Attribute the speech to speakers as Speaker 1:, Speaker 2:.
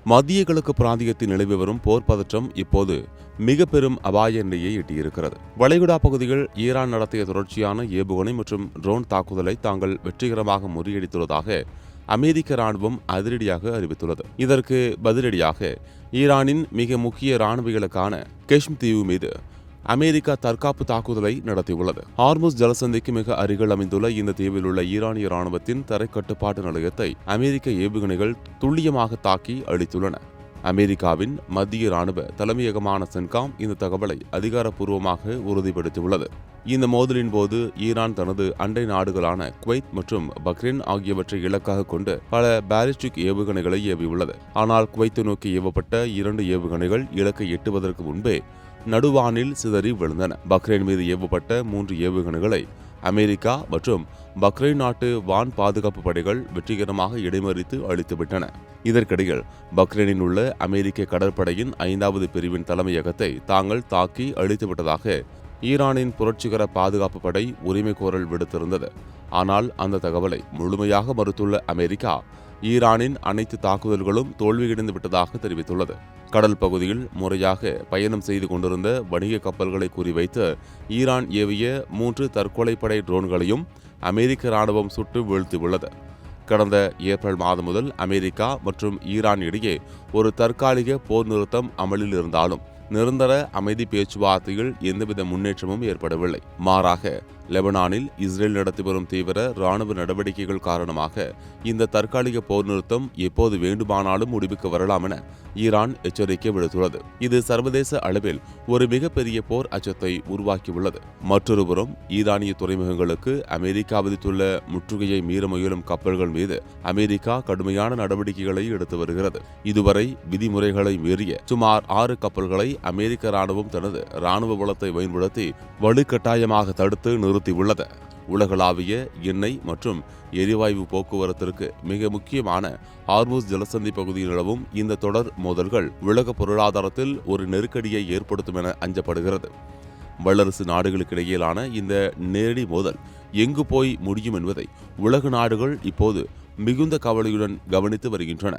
Speaker 1: மத்திய கிழக்கு பிராந்தியத்தில் நிலவி வரும் போர் பதற்றம் இப்போது மிக பெரும் அபாய நிலையை எட்டியிருக்கிறது. வளைகுடா பகுதியில் ஈரான் நடத்திய தொடர்ச்சியான ஏவுகணை மற்றும் ட்ரோன் தாக்குதலை தாங்கள் வெற்றிகரமாக முறியடித்துள்ளதாக அமெரிக்க ராணுவம் அதிரடியாக அறிவித்துள்ளது. இதற்கு பதிலடியாக ஈரானின் மிக முக்கிய ராணுவ இலக்கான கெஷ்ம் தீவு மீது அமெரிக்கா தற்காப்பு தாக்குதலை நடத்தியுள்ளது. ஹார்முஸ் ஜலசந்திக்கு மிக அருகில் அமைந்துள்ள இந்த தீவில் உள்ள ஈரானிய ராணுவத்தின் தரைக்கட்டுப்பாட்டு நிலையத்தை அமெரிக்க ஏவுகணைகள் துல்லியமாக தாக்கி அழித்துள்ளன. அமெரிக்காவின் மத்திய ராணுவ தலைமையகமான சென்காம் இந்த தகவலை அதிகாரப்பூர்வமாக உறுதிப்படுத்தியுள்ளது. இந்த மோதலின் போது ஈரான் தனது அண்டை நாடுகளான குவைத் மற்றும் பக்ரைன் ஆகியவற்றை இலக்காக கொண்டு பல பாலிஸ்டிக் ஏவுகணைகளை ஏவியுள்ளது. ஆனால் குவைத்தை நோக்கி ஏவப்பட்ட 2 ஏவுகணைகள் இலக்கை எட்டுவதற்கு முன்பே நடுவானில் சிதறி விழுந்தன. பக்ரைன் மீது ஏவப்பட்ட 3 ஏவுகணைகளை அமெரிக்கா மற்றும் பக்ரைன் நாட்டு வான் பாதுகாப்பு படைகள் வெற்றிகரமாக இடைமறித்து அழித்துவிட்டன. இதற்கிடையில் பக்ரைனில் உள்ள அமெரிக்க கடற்படையின் 5வது பிரிவின் தலைமையகத்தை தாங்கள் தாக்கி அழித்துவிட்டதாக ஈரானின் புரட்சிகர பாதுகாப்பு படை உரிமை கோரல் விடுத்திருந்தது. ஆனால் அந்த தகவலை முழுமையாக மறுத்துள்ள அமெரிக்கா ஈரானின் அனைத்து தாக்குதல்களும் தோல்வியடைந்து விட்டதாக தெரிவித்துள்ளது. கடல் பகுதியில் முறையாக பயணம் செய்து கொண்டிருந்த வணிக கப்பல்களை குறிவைத்து ஈரான் ஏவிய 3 தற்கொலைப்படை ட்ரோன்களையும் அமெரிக்க ராணுவம் சுட்டு வீழ்த்தியுள்ளது. கடந்த ஏப்ரல் மாதம் முதல் அமெரிக்கா மற்றும் ஈரான் இடையே ஒரு தற்காலிக போர் நிறுத்தம் அமலில் இருந்தாலும் நிரந்தர அமைதி பேச்சுவார்த்தையில் எந்தவித முன்னேற்றமும் ஏற்படவில்லை. மாறாக லெபனானில் இஸ்ரேல் நடத்தி வரும் தீவிர ராணுவ நடவடிக்கைகள் காரணமாக இந்த தற்காலிக போர் நிறுத்தம் எப்போது வேண்டுமானாலும் முடிவுக்கு வரலாம் என ஈரான் எச்சரிக்கை விடுத்துள்ளது. இது சர்வதேச அளவில் ஒரு மிகப்பெரிய போர் அச்சத்தை உருவாக்கியுள்ளது. மற்றொருபுறம் ஈரானிய துறைமுகங்களுக்கு அமெரிக்கா விதித்துள்ள முற்றுகையை மீற முயலும் கப்பல்கள் மீது அமெரிக்கா கடுமையான நடவடிக்கைகளை எடுத்து வருகிறது. இதுவரை விதிமுறைகளை மீறிய சுமார் 6 கப்பல்களை அமெரிக்க ராணுவம் தனது ராணுவ பலத்தை பயன்படுத்தி வலுக்கட்டாயமாக தடுத்து நிறுத்தியுள்ளது. உலகளாவிய எண்ணெய் மற்றும் எரிவாயு போக்குவரத்திற்கு மிக முக்கியமான ஹார்முஸ் ஜலசந்தி பகுதியில் நிலவும் இந்த தொடர் மோதல்கள் உலக பொருளாதாரத்தில் ஒரு நெருக்கடியை ஏற்படுத்தும் என அஞ்சப்படுகிறது. வல்லரசு நாடுகளுக்கிடையிலான இந்த நேரடி மோதல் எங்கு போய் முடியும் என்பதை உலக நாடுகள் இப்போது மிகுந்த கவலையுடன் கவனித்து வருகின்றன.